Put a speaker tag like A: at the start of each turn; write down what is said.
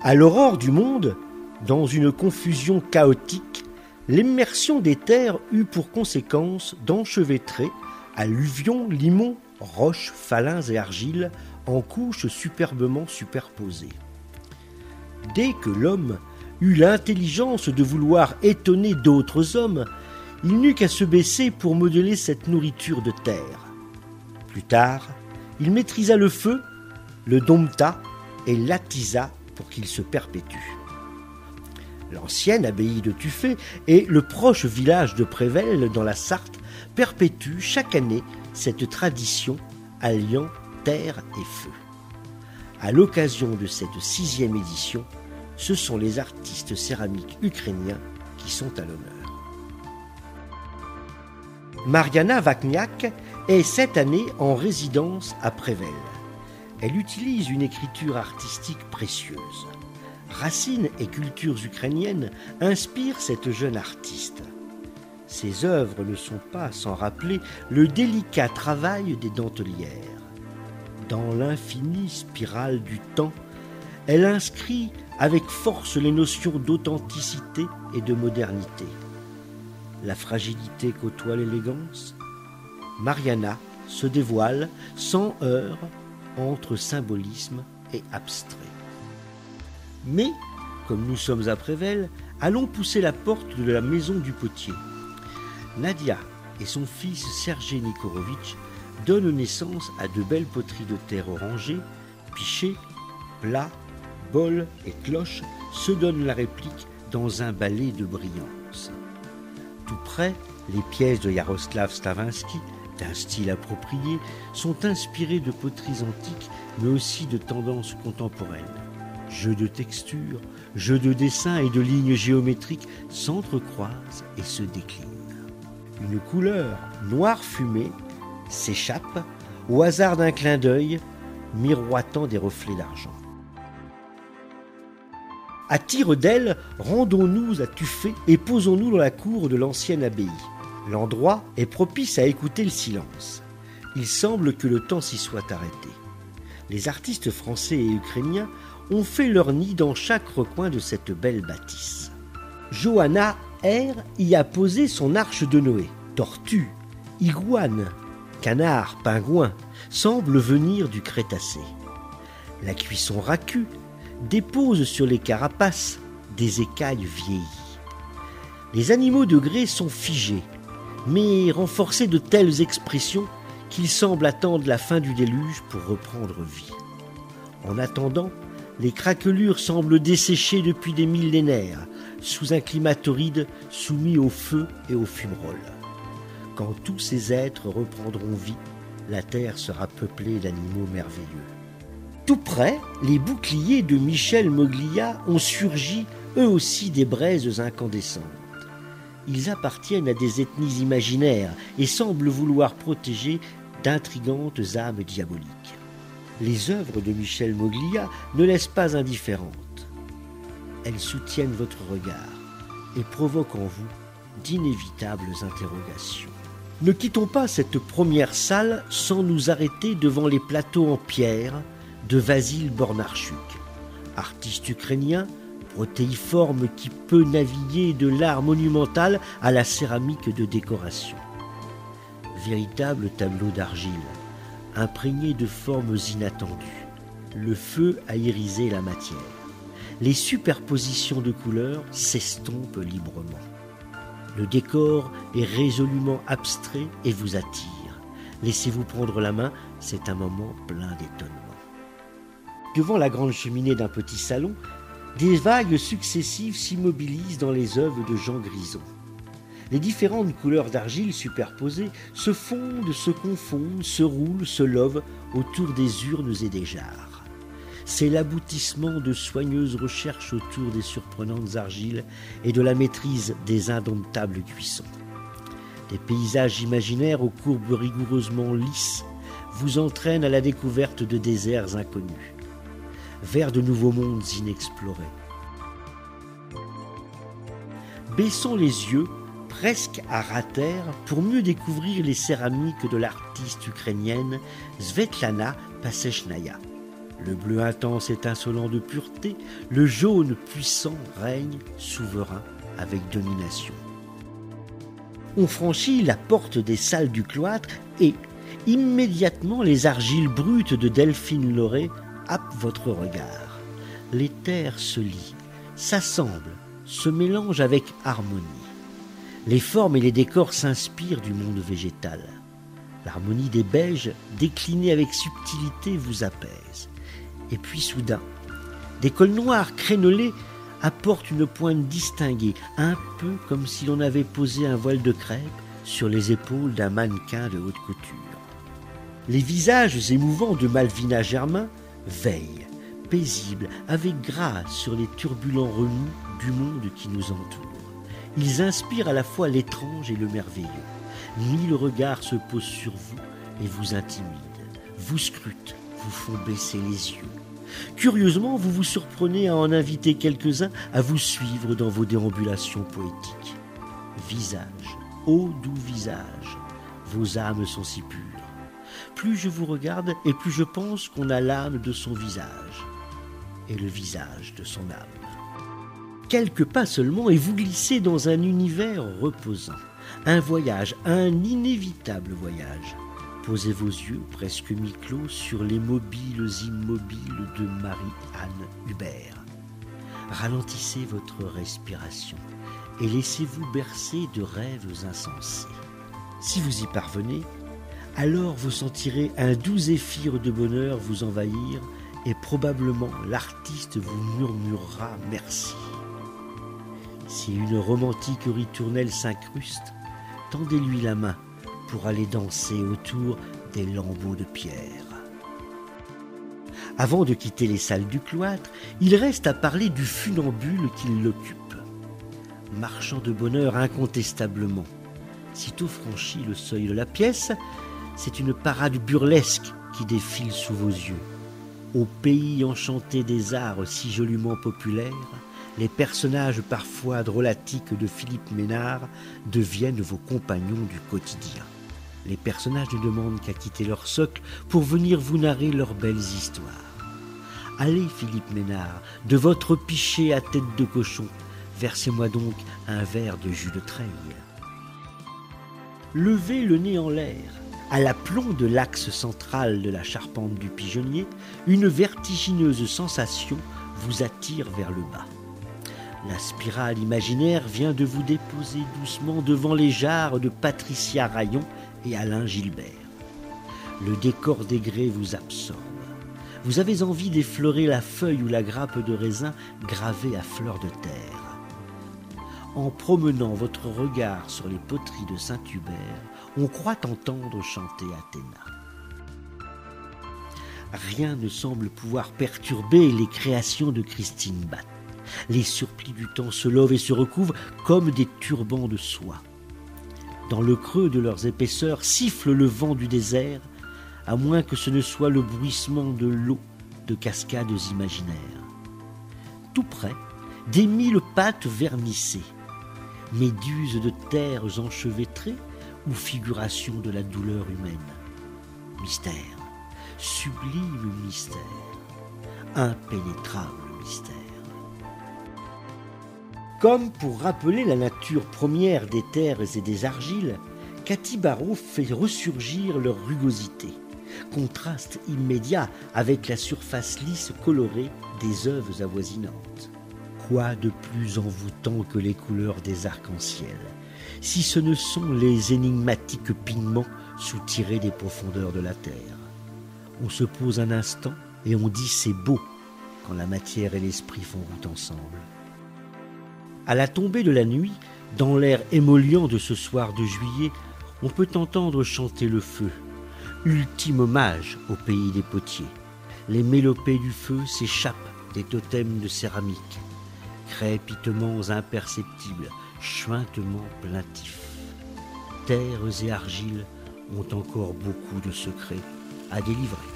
A: À l'aurore du monde, dans une confusion chaotique, l'immersion des terres eut pour conséquence d'enchevêtrer alluvions, limons, roches, faluns et argiles en couches superbement superposées. Dès que l'homme eut l'intelligence de vouloir étonner d'autres hommes, il n'eut qu'à se baisser pour modeler cette nourriture de terre. Plus tard, il maîtrisa le feu, le dompta et l'attisa pour qu'il se perpétue. L'ancienne abbaye de Tuffet et le proche village de Prévelle dans la Sarthe perpétuent chaque année cette tradition alliant terre et feu. À l'occasion de cette 6e édition, ce sont les artistes céramiques ukrainiens qui sont à l'honneur. Mariana Wagniak est cette année en résidence à Prévelle. Elle utilise une écriture artistique précieuse. Racines et cultures ukrainiennes inspirent cette jeune artiste. Ses œuvres ne sont pas sans rappeler le délicat travail des dentelières. Dans l'infinie spirale du temps, elle inscrit avec force les notions d'authenticité et de modernité. La fragilité côtoie l'élégance. Mariana se dévoile sans heurts entre symbolisme et abstrait. Mais, comme nous sommes à Prévelle, allons pousser la porte de la maison du potier. Nadia et son fils Sergei Nikorovic donnent naissance à de belles poteries de terre orangées, pichets, plats, bols et cloches se donnent la réplique dans un ballet de brillance. Tout près, les pièces de Yaroslav Stravinsky, d'un style approprié, sont inspirées de poteries antiques, mais aussi de tendances contemporaines. Jeux de textures, jeux de dessins et de lignes géométriques s'entrecroisent et se déclinent. Une couleur noire fumée s'échappe au hasard d'un clin d'œil, miroitant des reflets d'argent. À tire d'aile, rendons-nous à Tuffet et posons-nous dans la cour de l'ancienne abbaye. L'endroit est propice à écouter le silence. Il semble que le temps s'y soit arrêté. Les artistes français et ukrainiens ont fait leur nid dans chaque recoin de cette belle bâtisse. Johanna R. y a posé son arche de Noé. Tortues, iguanes, canards, pingouins semblent venir du Crétacé. La cuisson racue dépose sur les carapaces des écailles vieillies. Les animaux de grès sont figés, mais renforcés de telles expressions qu'ils semblent attendre la fin du déluge pour reprendre vie. En attendant, les craquelures semblent dessécher depuis des millénaires, sous un climat torride soumis au feu et au fumerolles. Quand tous ces êtres reprendront vie, la terre sera peuplée d'animaux merveilleux. Tout près, les boucliers de Michel Moglia ont surgi, eux aussi, des braises incandescentes. Ils appartiennent à des ethnies imaginaires et semblent vouloir protéger d'intrigantes âmes diaboliques. Les œuvres de Michel Moglia ne laissent pas indifférentes. Elles soutiennent votre regard et provoquent en vous d'inévitables interrogations. Ne quittons pas cette première salle sans nous arrêter devant les plateaux en pierre de Vasile Bornarchuk, artiste ukrainien, protéiforme qui peut naviguer de l'art monumental à la céramique de décoration. Véritable tableau d'argile, imprégné de formes inattendues. Le feu a irisé la matière. Les superpositions de couleurs s'estompent librement. Le décor est résolument abstrait et vous attire. Laissez-vous prendre la main, c'est un moment plein d'étonnement. Devant la grande cheminée d'un petit salon, des vagues successives s'immobilisent dans les œuvres de Jean Grison. Les différentes couleurs d'argile superposées se fondent, se confondent, se roulent, se lovent autour des urnes et des jarres. C'est l'aboutissement de soigneuses recherches autour des surprenantes argiles et de la maîtrise des indomptables cuissons. Des paysages imaginaires aux courbes rigoureusement lisses vous entraînent à la découverte de déserts inconnus, vers de nouveaux mondes inexplorés. Baissons les yeux presque à ras terre pour mieux découvrir les céramiques de l'artiste ukrainienne Svetlana Pasechnaya. Le bleu intense étincelant de pureté, le jaune puissant règne souverain avec domination. On franchit la porte des salles du cloître et, immédiatement, les argiles brutes de Delphine Lauré happent votre regard. Les terres se lient, s'assemblent, se mélangent avec harmonie. Les formes et les décors s'inspirent du monde végétal. L'harmonie des beiges, déclinée avec subtilité, vous apaise. Et puis soudain, des cols noirs crénelés apportent une pointe distinguée, un peu comme si l'on avait posé un voile de crêpe sur les épaules d'un mannequin de haute couture. Les visages émouvants de Malvina Germain veillent, paisibles, avec grâce sur les turbulents remous du monde qui nous entoure. Ils inspirent à la fois l'étrange et le merveilleux. 1000 regards se posent sur vous et vous intimident, vous scrutent, vous font baisser les yeux. Curieusement, vous vous surprenez à en inviter quelques-uns à vous suivre dans vos déambulations poétiques. Visage, ô doux visage, vos âmes sont si pures. Plus je vous regarde et plus je pense qu'on a l'âme de son visage et le visage de son âme. Quelques pas seulement et vous glissez dans un univers reposant. Un voyage, un inévitable voyage. Posez vos yeux presque mi-clos sur les mobiles immobiles de Marie-Anne Hubert. Ralentissez votre respiration et laissez-vous bercer de rêves insensés. Si vous y parvenez, alors vous sentirez un doux zéphyr de bonheur vous envahir et probablement l'artiste vous murmurera merci. Si une romantique ritournelle s'incruste, tendez-lui la main pour aller danser autour des lambeaux de pierre. Avant de quitter les salles du cloître, il reste à parler du funambule qui l'occupe. Marchand de bonheur incontestablement, sitôt franchi le seuil de la pièce, c'est une parade burlesque qui défile sous vos yeux. Au pays enchanté des arts si joliment populaires, les personnages parfois drôlatiques de Philippe Ménard deviennent vos compagnons du quotidien. Les personnages ne demandent qu'à quitter leur socle pour venir vous narrer leurs belles histoires. Allez, Philippe Ménard, de votre pichet à tête de cochon, versez-moi donc un verre de jus de treille. Levez le nez en l'air. À l'aplomb de l'axe central de la charpente du pigeonnier, une vertigineuse sensation vous attire vers le bas. La spirale imaginaire vient de vous déposer doucement devant les jarres de Patricia Rayon et Alain Gilbert. Le décor des grès vous absorbe. Vous avez envie d'effleurer la feuille ou la grappe de raisin gravée à fleur de terre. En promenant votre regard sur les poteries de Saint-Hubert, on croit entendre chanter Athéna. Rien ne semble pouvoir perturber les créations de Christine Batt. Les surplis du temps se lovent et se recouvrent comme des turbans de soie. Dans le creux de leurs épaisseurs siffle le vent du désert, à moins que ce ne soit le bruissement de l'eau de cascades imaginaires. Tout près, des 1000 pattes vernissées, méduses de terres enchevêtrées ou figurations de la douleur humaine. Mystère, sublime mystère, impénétrable mystère. Comme pour rappeler la nature première des terres et des argiles, Cathy Barraud fait ressurgir leur rugosité, contraste immédiat avec la surface lisse colorée des œuvres avoisinantes. Quoi de plus envoûtant que les couleurs des arcs-en-ciel, si ce ne sont les énigmatiques pigments soutirés des profondeurs de la terre. On se pose un instant et on dit c'est beau quand la matière et l'esprit font route ensemble. À la tombée de la nuit, dans l'air émollient de ce soir de juillet, on peut entendre chanter le feu, ultime hommage au pays des potiers. Les mélopées du feu s'échappent des totems de céramique, crépitements imperceptibles, chuintements plaintifs. Terres et argiles ont encore beaucoup de secrets à délivrer.